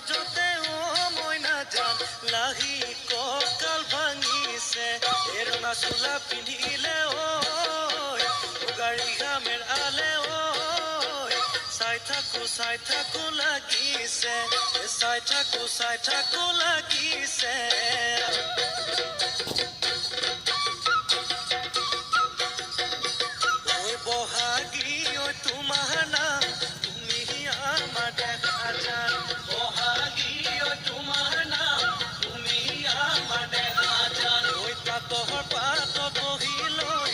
মাজতে মইনা জান লাহি কঁকাল ভাঙিছে ৰঙা চোলা পিন্ধিলে গাড়ী ঘামেৰ আলে চাই থাকো লাগিছে চাই থাকো লাগিছে বহাগী তোমাৰ নাম তুমি আমাৰ দেখা যান বহাগী তোমাৰ নাম তুমি আমাৰ দেখা যান পাতৰ পাত বহি লৈ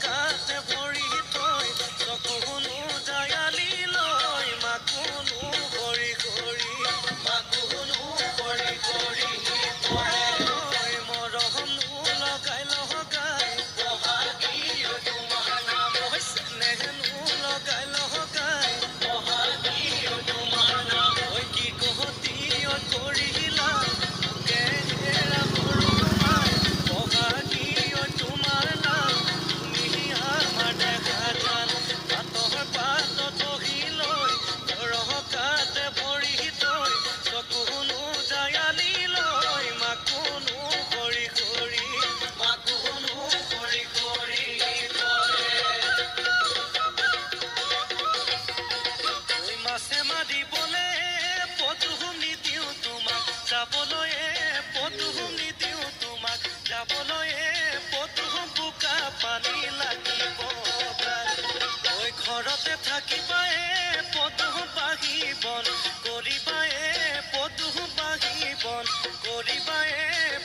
কাতে ভৰি থৈ চকুনো জায়ালি লৈ মাকুনো ভৰি কৰি মৰমনো লগাই বহাগী তোমাৰ নাম স্নেহনো লগাই বহাগী তোমাৰ নাম কি কহতি কৰিলা কেহেৰা বৰমাই বহাগী তোমাৰ নাম তুমি আমাৰ দেখা যান পাতৰ পাত বহি লৈ কাতে ভৰি থৈ চকুনো জায়ালি লৈ মাকুনো ভৰি কৰি মাছে মাৰিবলে পদুম নিদিওঁ তোমাক যাবলৈ পদুম নিদিওঁ তোমাক যাবলৈ পদুম বোকা পানী লাগিব ঘৰতে থাকিবাই পদুম বাঢ়িবন কৰিবাই পদুম বাঢ়িবন কৰিবাই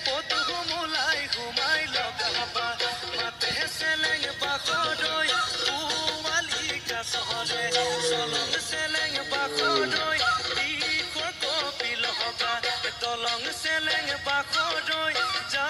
পদুম ওলাই সোমাই লগাবা মাতে চেলেং বাখৰৈ পোৱালি কাছৰে চলং চেলেং বাখৰৈ দিশৰ কপিল হকা দলং চেলেং বাখৰৈ যা